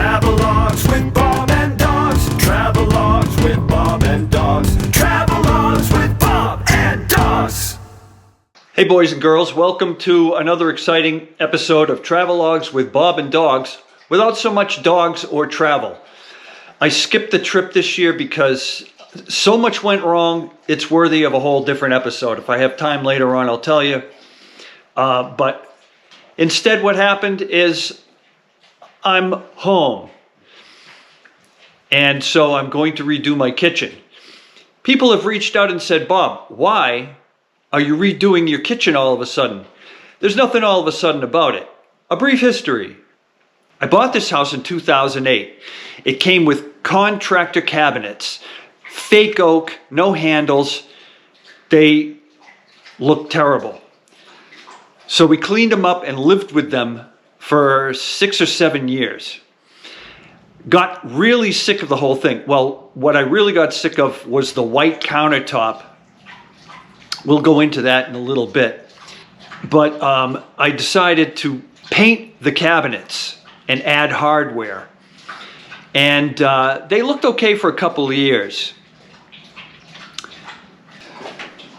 Travelogues with Bob and Dogs. Travelogues with Bob and Dogs. Travelogues with Bob and Dogs. Hey boys and girls, welcome to another exciting episode of Travelogues with Bob and Dogs without so much dogs or travel. I skipped the trip this year because so much went wrong, it's worthy of a whole different episode. If I have time later on, I'll tell you. But instead what happened is I'm home. And so I'm going to redo my kitchen. People have reached out and said, Bob, why are you redoing your kitchen all of a sudden? There's nothing all of a sudden about it. A brief history. I bought this house in 2008. It came with contractor cabinets, fake oak, no handles. They looked terrible. So we cleaned them up and lived with them for 6 or 7 years. Got really sick of the whole thing. Well, what I really got sick of was the white countertop. We'll go into that in a little bit. But I decided to paint the cabinets and add hardware. And they looked okay for a couple of years.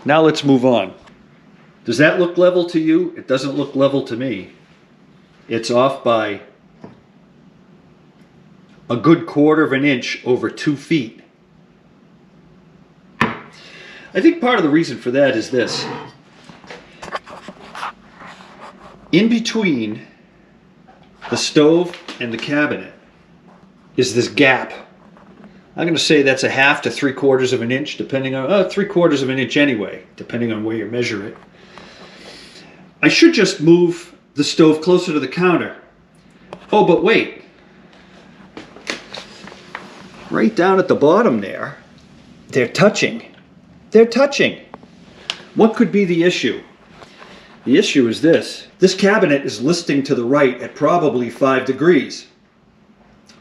Now let's move on. Does that look level to you? It doesn't look level to me. It's off by a good 1/4 of an inch over 2 feet. I think part of the reason for that is this. In between the stove and the cabinet is this gap. I'm going to say that's a 1/2 to 3/4 of an inch, depending on, 3/4 of an inch anyway, depending on where you measure it. I should just move the stove closer to the counter. Oh, but wait. Right down at the bottom there, they're touching. They're touching. What could be the issue? The issue is this. This cabinet is listing to the right at probably 5 degrees.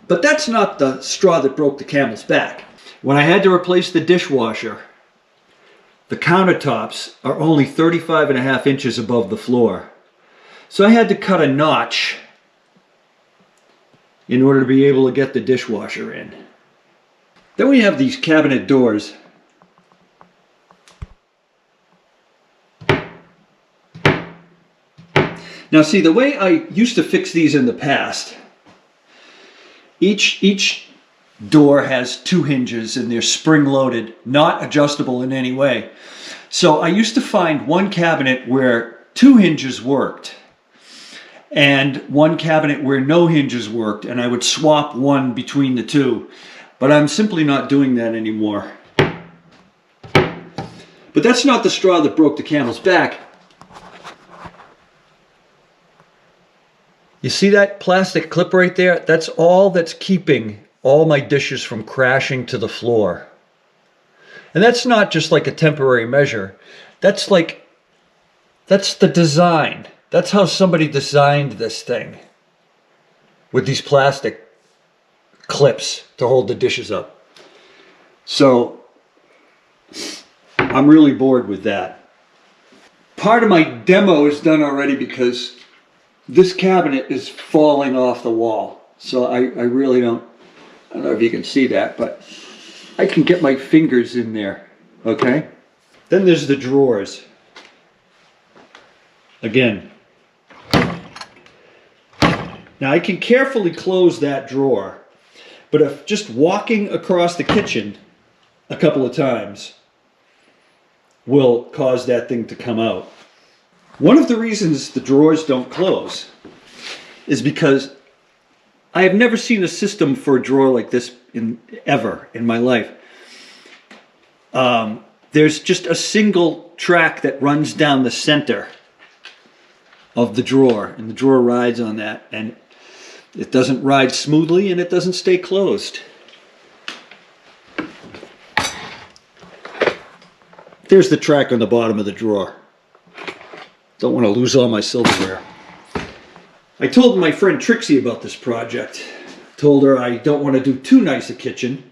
But that's not the straw that broke the camel's back. When I had to replace the dishwasher, the countertops are only 35.5 inches above the floor. So I had to cut a notch in order to be able to get the dishwasher in. Then we have these cabinet doors. Now see, the way I used to fix these in the past, each door has 2 hinges and they're spring-loaded, not adjustable in any way. So I used to find one cabinet where 2 hinges worked and one cabinet where no hinges worked, and I would swap one between the two. But I'm simply not doing that anymore. But that's not the straw that broke the camel's back. You see that plastic clip right there? That's all that's keeping all my dishes from crashing to the floor. And that's not just like a temporary measure. That's the design. That's how somebody designed this thing. With these plastic clips to hold the dishes up. So, I'm really bored with that. Part of my demo is done already because this cabinet is falling off the wall. So I really don't know if you can see that, but I can get my fingers in there, okay? Then there's the drawers. Again. Now I can carefully close that drawer, but if just walking across the kitchen a couple of times will cause that thing to come out. One of the reasons the drawers don't close is because I have never seen a system for a drawer like this ever in my life. There's just a single track that runs down the center of the drawer, and the drawer rides on that, and it doesn't ride smoothly and it doesn't stay closed. There's the track on the bottom of the drawer. Don't want to lose all my silverware. I told my friend Trixie about this project. Told her I don't want to do too nice a kitchen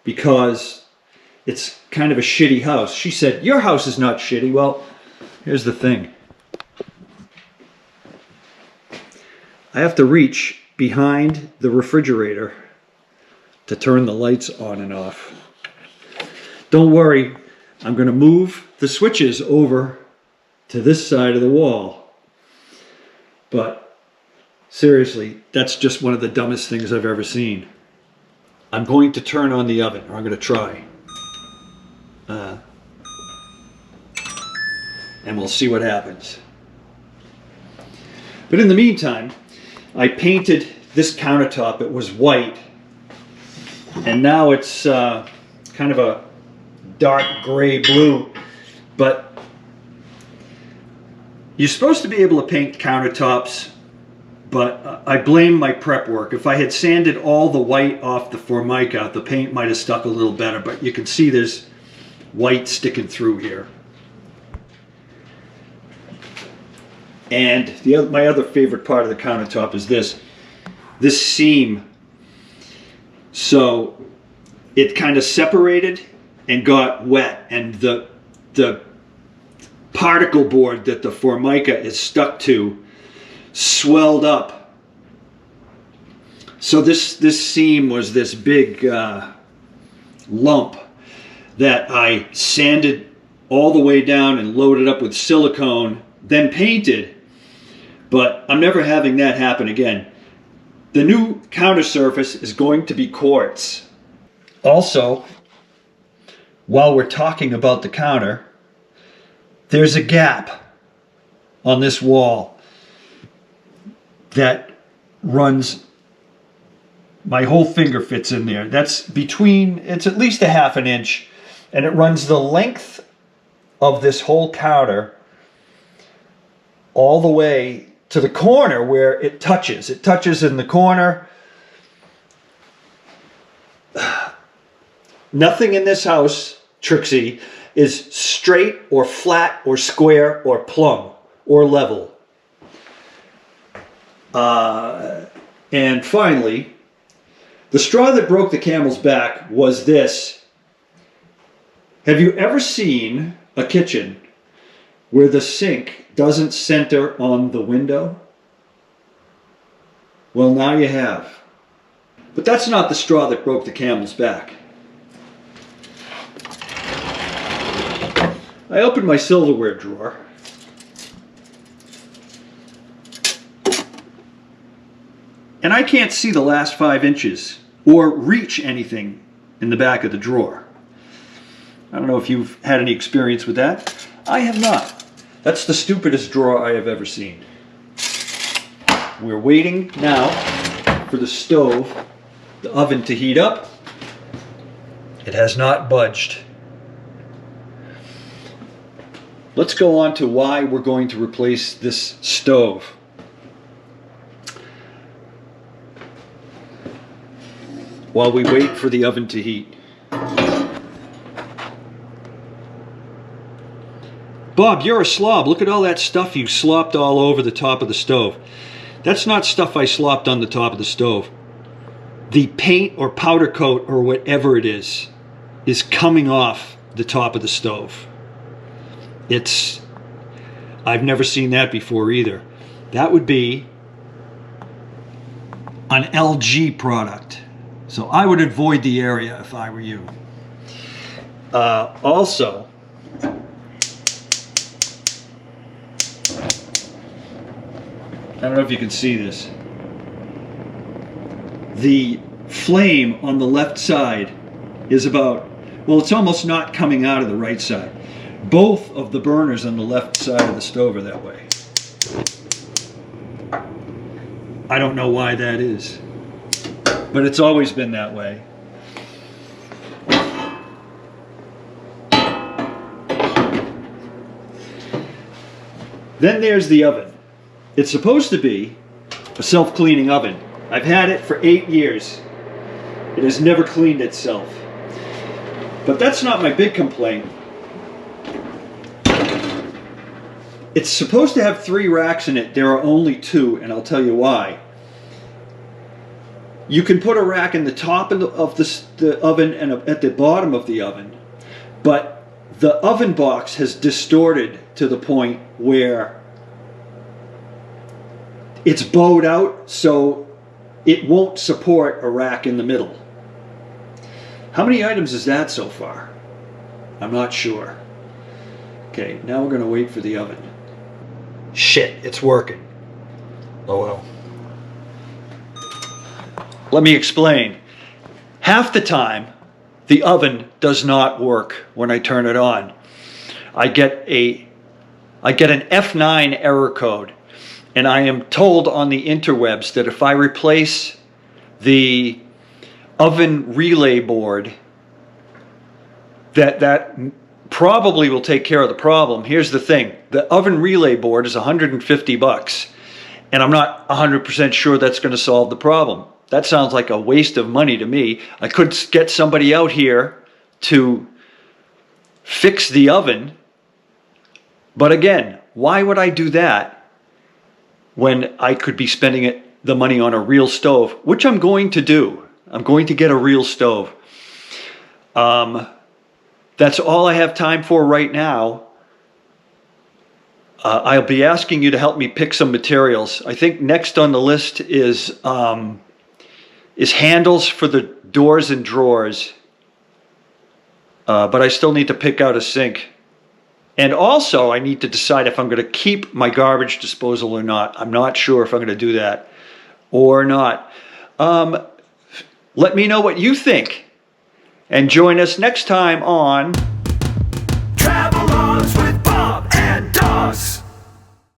because it's kind of a shitty house. She said, your house is not shitty. Well, here's the thing. I have to reach behind the refrigerator to turn the lights on and off. Don't worry, I'm going to move the switches over to this side of the wall. But seriously, that's just one of the dumbest things I've ever seen. I'm going to turn on the oven, or I'm going to try. And we'll see what happens. But in the meantime, I painted this countertop. It was white, and now it's kind of a dark gray blue. But you're supposed to be able to paint countertops, but I blame my prep work. If I had sanded all the white off the Formica, the paint might have stuck a little better, but you can see there's white sticking through here. And my other favorite part of the countertop is this seam. So it kind of separated and got wet, and the particle board that the Formica is stuck to swelled up. So this seam was this big lump that I sanded all the way down and loaded up with silicone, then painted. But I'm never having that happen again. The new counter surface is going to be quartz. Also, while we're talking about the counter, there's a gap on this wall that runs, my whole finger fits in there. That's it's at least a ½ inch, and it runs the length of this whole counter all the way to the corner where it touches. It touches in the corner. Nothing in this house, Trixie, is straight or flat or square or plumb or level. And finally, the straw that broke the camel's back was this. Have you ever seen a kitchen where the sink doesn't center on the window? Well, now you have. But that's not the straw that broke the camel's back. I opened my silverware drawer. And I can't see the last 5 inches or reach anything in the back of the drawer. I don't know if you've had any experience with that. I have not. That's the stupidest drawer I have ever seen. We're waiting now for the stove, the oven to heat up. It has not budged. Let's go on to why we're going to replace this stove. While we wait for the oven to heat. Bob, you're a slob. Look at all that stuff you slopped all over the top of the stove. That's not stuff I slopped on the top of the stove. The paint or powder coat or whatever it is coming off the top of the stove. I've never seen that before either. That would be an LG product. So I would avoid the area if I were you. Also, I don't know if you can see this. The flame on the left side is it's almost not coming out of the right side. Both of the burners on the left side of the stove are that way. I don't know why that is, but it's always been that way. Then there's the oven. It's supposed to be a self-cleaning oven. I've had it for 8 years. It has never cleaned itself. But that's not my big complaint. It's supposed to have 3 racks in it. There are only 2, and I'll tell you why. You can put a rack in the top of the oven and at the bottom of the oven, but the oven box has distorted to the point where it's bowed out, so it won't support a rack in the middle. How many items is that so far? I'm not sure. Okay, now we're going to wait for the oven. Shit, it's working. Oh well. Let me explain. Half the time, the oven does not work when I turn it on. I get an F9 error code, and I am told on the interwebs that if I replace the oven relay board, that probably will take care of the problem. Here's the thing. The oven relay board is $150, and I'm not 100% sure that's going to solve the problem. That sounds like a waste of money to me. I could get somebody out here to fix the oven, but again, why would I do that when I could be spending the money on a real stove, which I'm going to do. I'm going to get a real stove. That's all I have time for right now. I'll be asking you to help me pick some materials. I think next on the list is handles for the doors and drawers. But I still need to pick out a sink. And also, I need to decide if I'm going to keep my garbage disposal or not. I'm not sure if I'm going to do that or not. Let me know what you think. And join us next time on Travelogues with Bob and Dogs.